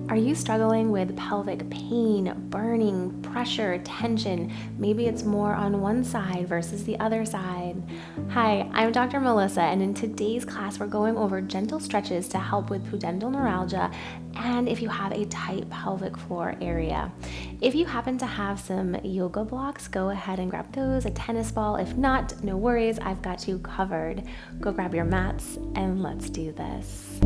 Are you struggling with pelvic pain, burning, pressure, tension? Maybe it's more on one side versus the other side. Hi, I'm Dr. Melissa, and in today's class, we're going over gentle stretches to help with pudendal neuralgia and if you have a tight pelvic floor area. If you happen to have some yoga blocks, go ahead and grab those, a tennis ball. If not, no worries, I've got you covered. Go grab your mats and let's do this.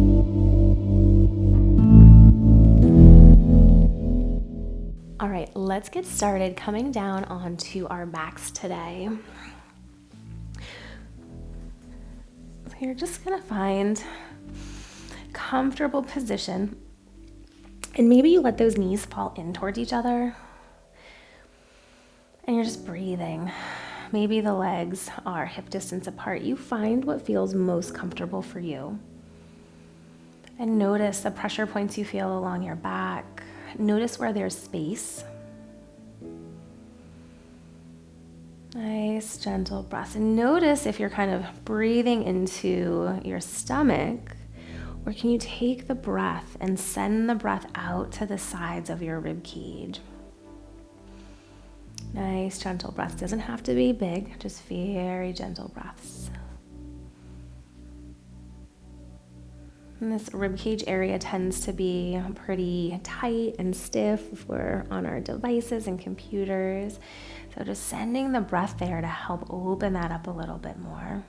All right, let's get started coming down onto our backs today. So you're just gonna find a comfortable position, and maybe you let those knees fall in towards each other, and you're just breathing. Maybe the legs are hip distance apart. You find what feels most comfortable for you. And notice the pressure points you feel along your back. Notice where there's space. Nice, gentle breaths. And notice if you're kind of breathing into your stomach, or can you take the breath and send the breath out to the sides of your rib cage? Nice, gentle breaths. Doesn't have to be big, just very gentle breaths. And this ribcage area tends to be pretty tight and stiff if we're on our devices and computers. So just sending the breath there to help open that up a little bit more.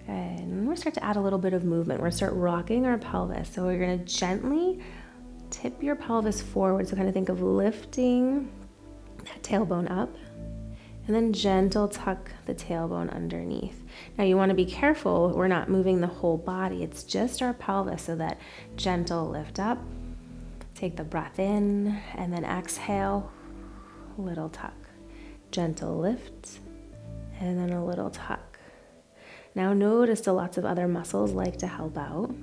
Good. And we're start to add a little bit of movement. We're going to start rocking our pelvis. So we're going to gently tip your pelvis forward. So kind of think of lifting that tailbone up. And then gentle tuck the tailbone underneath. Now you want to be careful, we're not moving the whole body, it's just our pelvis, so that gentle lift up. Take the breath in and then exhale, little tuck. Gentle lift and then a little tuck. Now notice that lots of other muscles like to help out.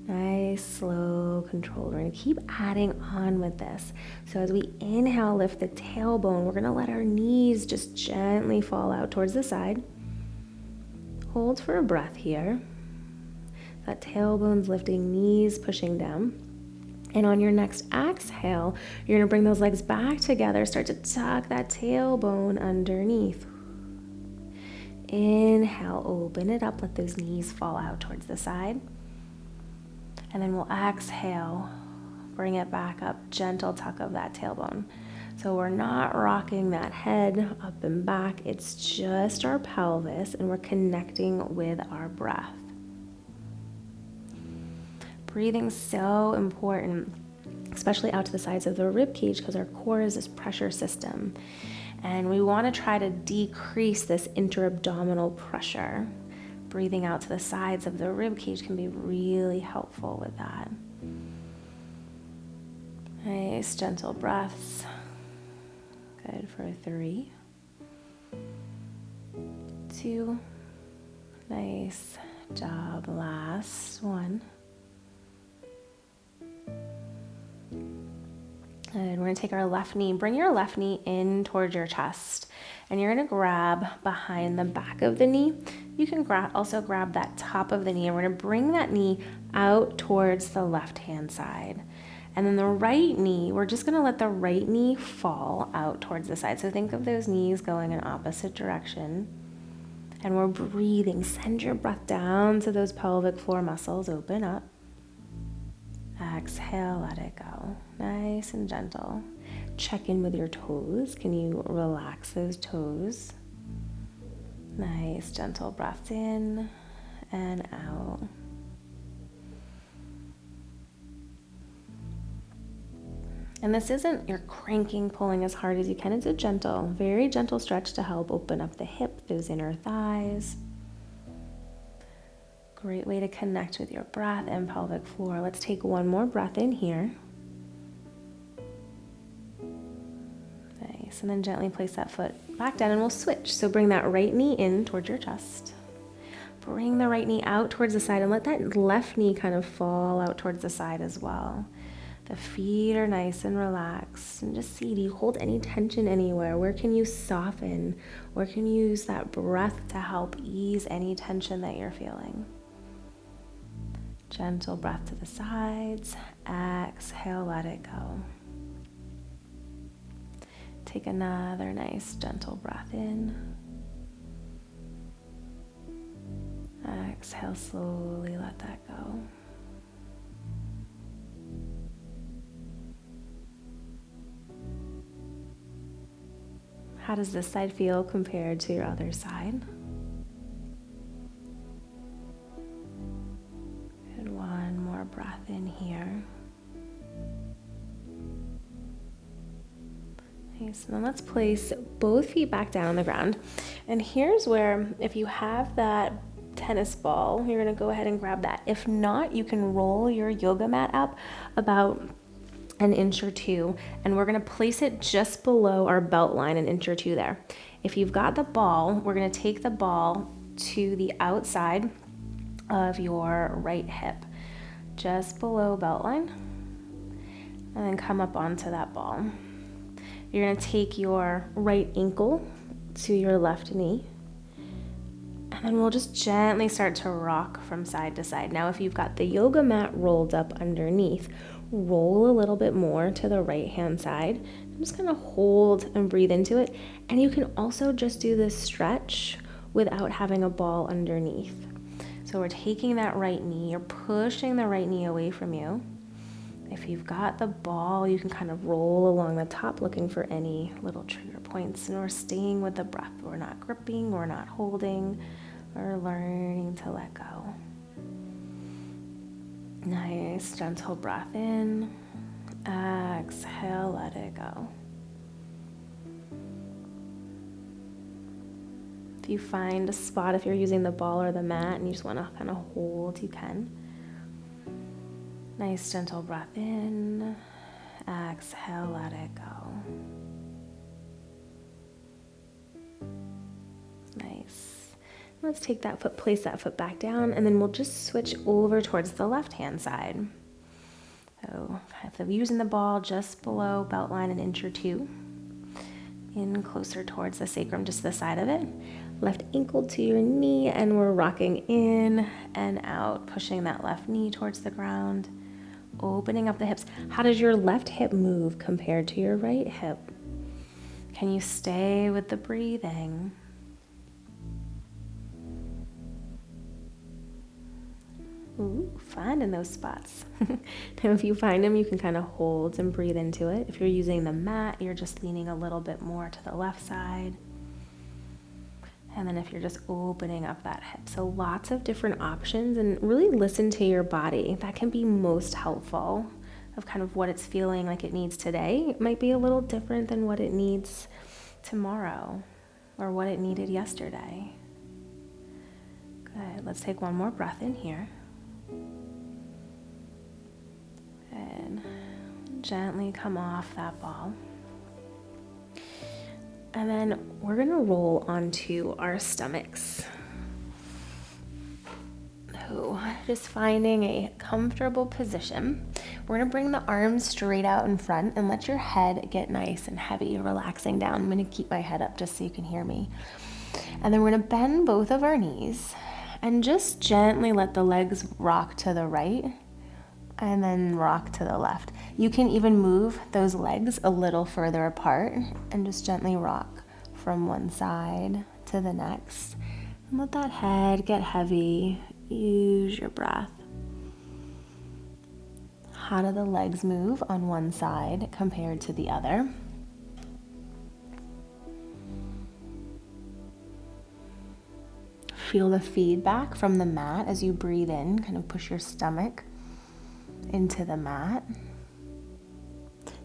Nice, slow, controlled. We're going to keep adding on with this. So as we inhale, lift the tailbone, we're going to let our knees just gently fall out towards the side. Hold for a breath here. That tailbone's lifting, knees pushing down. And on your next exhale, you're going to bring those legs back together. Start to tuck that tailbone underneath. Inhale, open it up. Let those knees fall out towards the side. And then we'll exhale, bring it back up, gentle tuck of that tailbone. So we're not rocking that head up and back, it's just our pelvis, and we're connecting with our breath. Breathing's so important, especially out to the sides of the rib cage, because our core is this pressure system. And we want to try to decrease this intra-abdominal pressure. Breathing out to the sides of the rib cage can be really helpful with that. Nice, gentle breaths. Good for 3, 2. Nice job. Last one. And we're going to take our left knee, bring your left knee in towards your chest, and you're going to grab behind the back of the knee. You can also grab that top of the knee, and we're going to bring that knee out towards the left-hand side. And then the right knee, we're just going to let the right knee fall out towards the side. So think of those knees going in opposite direction. And we're breathing. Send your breath down to those pelvic floor muscles. Open up. Exhale, let it go. Nice and gentle. Check in with your toes. Can you relax those toes? Nice, gentle breaths in and out. And this isn't you're cranking, pulling as hard as you can. It's a gentle, very gentle stretch to help open up the hip, those inner thighs. Great way to connect with your breath and pelvic floor. Let's take one more breath in here. Nice, and then gently place that foot back down and we'll switch. So bring that right knee in towards your chest. Bring the right knee out towards the side and let that left knee kind of fall out towards the side as well. The feet are nice and relaxed. And just see, do you hold any tension anywhere? Where can you soften? Where can you use that breath to help ease any tension that you're feeling? Gentle breath to the sides. Exhale, let it go. Take another nice gentle breath in. Exhale, slowly let that go. How does this side feel compared to your other side? And one more breath in here. Nice. And then let's place both feet back down on the ground. And here's where, if you have that tennis ball, you're going to go ahead and grab that. If not, you can roll your yoga mat up about an inch or two, and we're going to place it just below our belt line, an inch or two there. If you've got the ball, we're going to take the ball to the outside of your right hip, just below belt line, and then come up onto that ball. You're going to take your right ankle to your left knee, and then we'll just gently start to rock from side to side. Now, if you've got the yoga mat rolled up underneath, roll a little bit more to the right hand side. I'm just going to hold and breathe into it. And you can also just do this stretch without having a ball underneath. So we're taking that right knee, you're pushing the right knee away from you. If you've got the ball, you can kind of roll along the top looking for any little trigger points. And we're staying with the breath. We're not gripping, we're not holding, we're learning to let go. Nice, gentle breath in. Exhale, let it go. If you find a spot, if you're using the ball or the mat and you just want to kind of hold, you can. Nice, gentle breath in. Exhale, let it go. Nice. Let's take that foot, place that foot back down, and then we'll just switch over towards the left-hand side. So if I'm using the ball just below belt line, an inch or two, in closer towards the sacrum, just the side of it. Left ankle to your knee, and we're rocking in and out, pushing that left knee towards the ground, opening up the hips. How does your left hip move compared to your right hip? Can you stay with the breathing? Ooh, finding those spots. Now, if you find them, you can kind of hold and breathe into it. If you're using the mat, you're just leaning a little bit more to the left side. And then if you're just opening up that hip. So lots of different options, and really listen to your body. That can be most helpful of kind of what it's feeling like it needs today. It might be a little different than what it needs tomorrow or what it needed yesterday. Good. Let's take one more breath in here. And gently come off that ball. And then we're going to roll onto our stomachs. So just finding a comfortable position. We're going to bring the arms straight out in front and let your head get nice and heavy, relaxing down. I'm going to keep my head up just so you can hear me. And then we're going to bend both of our knees and just gently let the legs rock to the right and then rock to the left. You can even move those legs a little further apart and just gently rock from one side to the next. And let that head get heavy. Use your breath. How do the legs move on one side compared to the other? Feel the feedback from the mat as you breathe in. Kind of push your stomach into the mat.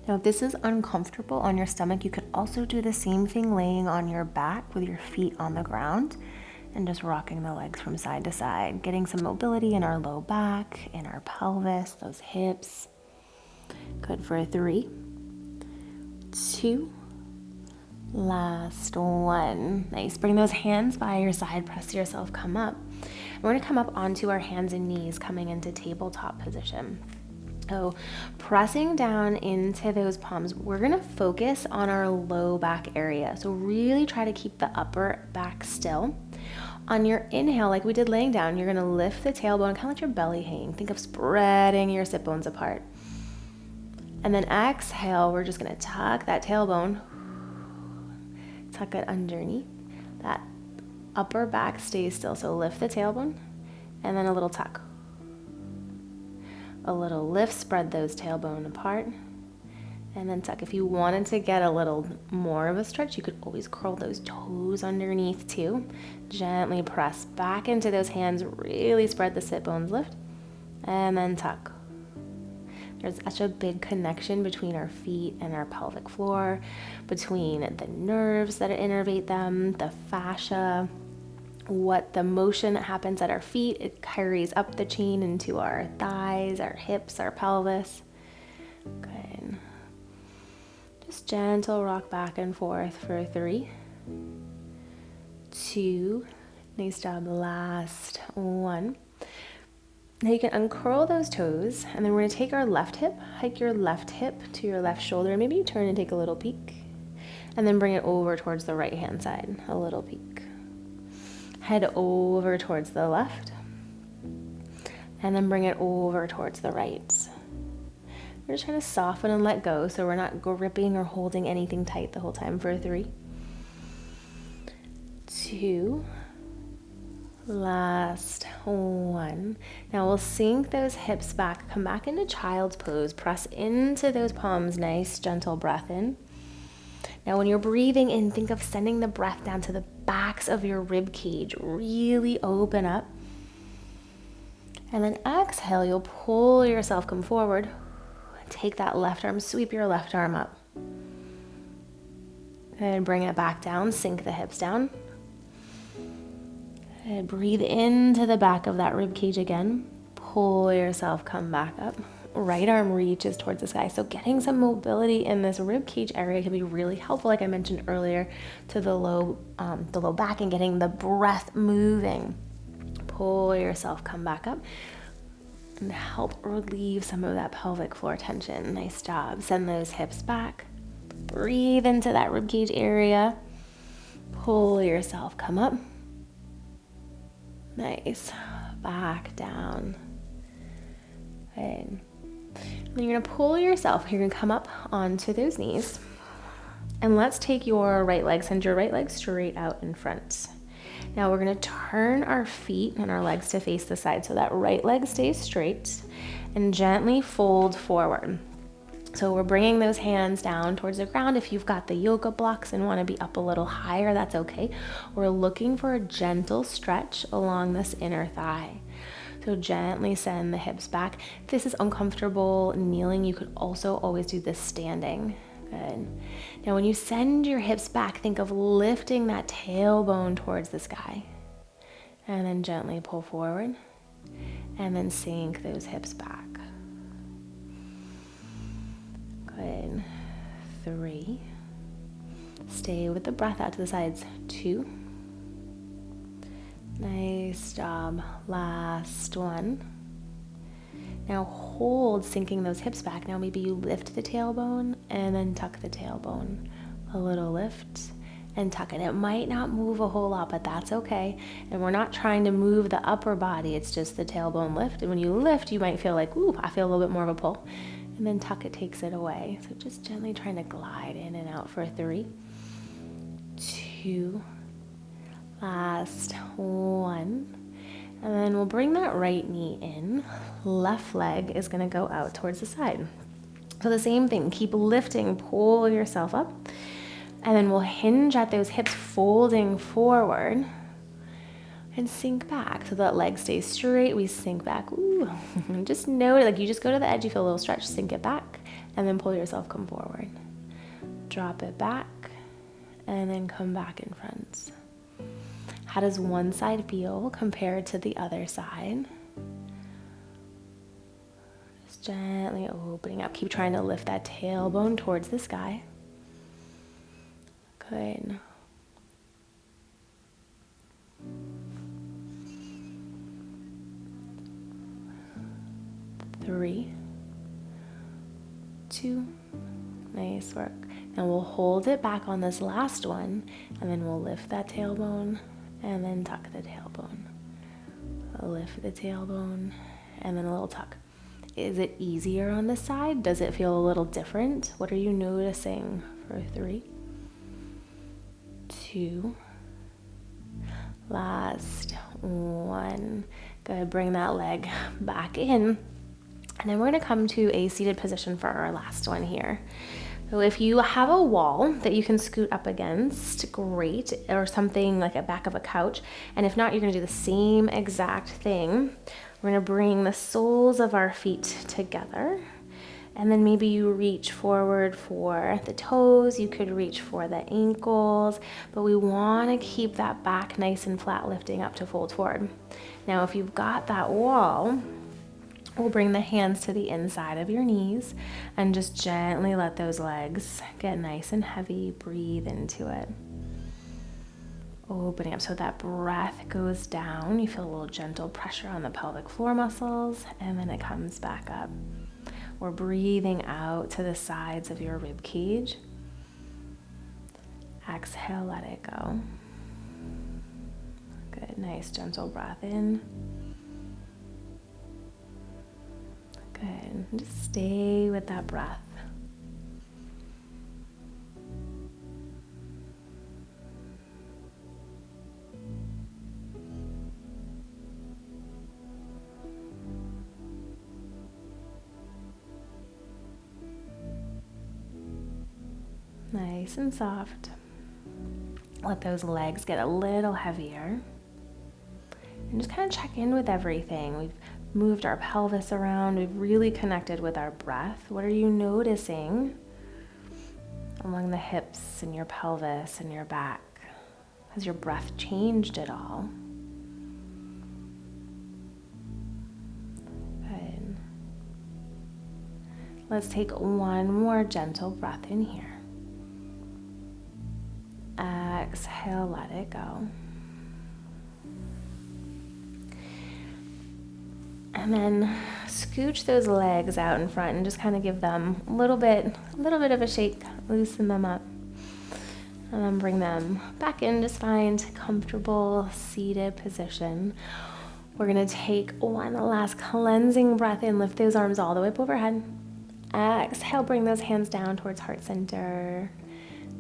Now, if this is uncomfortable on your stomach, you could also do the same thing laying on your back with your feet on the ground and just rocking the legs from side to side, getting some mobility in our low back, in our pelvis, those hips. Good for 3, 2, last one. Nice. Bring those hands by your side, press yourself, come up. We're going to come up onto our hands and knees, coming into tabletop position. So pressing down into those palms, we're going to focus on our low back area. So really try to keep the upper back still. On your inhale, like we did laying down, you're gonna lift the tailbone, kind of let your belly hang. Think of spreading your sit bones apart. And then exhale, we're just gonna tuck that tailbone, tuck it underneath. That upper back stays still, so lift the tailbone, and then a little tuck. A little lift, spread those tailbone apart, and then tuck. If you wanted to get a little more of a stretch, you could always curl those toes underneath too. Gently press back into those hands, really spread the sit bones, lift, and then tuck. There's such a big connection between our feet and our pelvic floor, between the nerves that innervate them, the fascia, what the motion that happens at our feet, it carries up the chain into our thighs, our hips, our pelvis. Good. Just gentle rock back and forth for 3, 2, nice job, last 1. Now you can uncurl those toes, and then we're gonna take our left hip, hike your left hip to your left shoulder, maybe you turn and take a little peek, and then bring it over towards the right hand side, a little peek. Head over towards the left, and then bring it over towards the right. We're just trying to soften and let go, so we're not gripping or holding anything tight the whole time for 3, 2, last 1. Now we'll sink those hips back, come back into child's pose, press into those palms, nice gentle breath in. Now when you're breathing in, think of sending the breath down to the backs of your rib cage, really open up. And then exhale, you'll pull yourself, come forward. Take that left arm, sweep your left arm up. And bring it back down, sink the hips down. And breathe into the back of that rib cage again. Pull yourself, come back up. Right arm reaches towards the sky. So getting some mobility in this rib cage area can be really helpful, like I mentioned earlier, to the low back and getting the breath moving. Pull yourself, come back up. And help relieve some of that pelvic floor tension. Nice job. Send those hips back. Breathe into that ribcage area. Pull yourself, come up. Nice. Back down. And then you're gonna pull yourself. You're gonna come up onto those knees. And let's take your right leg, send your right leg straight out in front. Now we're gonna turn our feet and our legs to face the side so that right leg stays straight and gently fold forward. So we're bringing those hands down towards the ground. If you've got the yoga blocks and wanna be up a little higher, that's okay. We're looking for a gentle stretch along this inner thigh. So gently send the hips back. If this is uncomfortable kneeling, you could also always do this standing. Good. Now when you send your hips back, think of lifting that tailbone towards the sky. And then gently pull forward. And then sink those hips back. Good. 3. Stay with the breath out to the sides. 2. Nice job. Last 1. Now hold, sinking those hips back. Now maybe you lift the tailbone and then tuck the tailbone. A little lift and tuck it. It might not move a whole lot, but that's okay. And we're not trying to move the upper body. It's just the tailbone lift. And when you lift, you might feel like, ooh, I feel a little bit more of a pull. And then tuck it takes it away. So just gently trying to glide in and out for 3, 2, last 1. And then we'll bring that right knee in. Left leg is gonna go out towards the side. So the same thing, keep lifting, pull yourself up. And then we'll hinge at those hips, folding forward and sink back so that leg stays straight. We sink back, ooh. Just note it, like you just go to the edge, you feel a little stretch, sink it back, and then pull yourself, come forward. Drop it back, and then come back in front. How does one side feel compared to the other side? Just gently opening up. Keep trying to lift that tailbone towards the sky. Good. Three, 2, nice work. Now we'll hold it back on this last one, and then we'll lift that tailbone And then tuck the tailbone. Lift the tailbone, and then a little tuck. Is it easier on this side? Does it feel a little different? What are you noticing for 3, 2, last 1. Good, bring that leg back in. And then we're gonna come to a seated position for our last one here. So if you have a wall that you can scoot up against, great, or something like a back of a couch. And if not, you're gonna do the same exact thing. We're gonna bring the soles of our feet together. And then maybe you reach forward for the toes, you could reach for the ankles, but we wanna keep that back nice and flat, lifting up to fold forward. Now, if you've got that wall, we'll bring the hands to the inside of your knees and just gently let those legs get nice and heavy. Breathe into it. Opening up so that breath goes down. You feel a little gentle pressure on the pelvic floor muscles, and then it comes back up. We're breathing out to the sides of your rib cage. Exhale, let it go. Good, nice gentle breath in. Good. Just stay with that breath. Nice and soft. Let those legs get a little heavier. And just kind of check in with everything. We've moved our pelvis around. We've really connected with our breath. What are you noticing along the hips and your pelvis and your back? Has your breath changed at all? Good. Let's take one more gentle breath in here. Exhale, let it go. And then scooch those legs out in front and just kind of give them a little bit of a shake, loosen them up. And then bring them back in, just find comfortable seated position. We're gonna take one last cleansing breath in, lift those arms all the way up overhead. Exhale, bring those hands down towards heart center.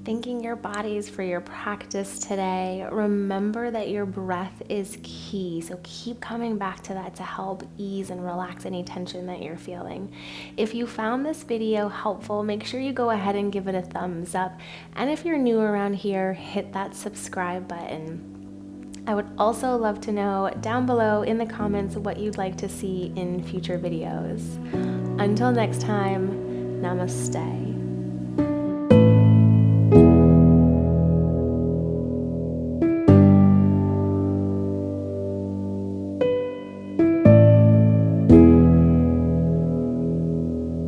Thanking your bodies for your practice today. Remember that your breath is key, so keep coming back to that to help ease and relax any tension that you're feeling. If you found this video helpful, make sure you go ahead and give it a thumbs up. And if you're new around here, hit that subscribe button. I would also love to know down below in the comments what you'd like to see in future videos. Until next time, namaste.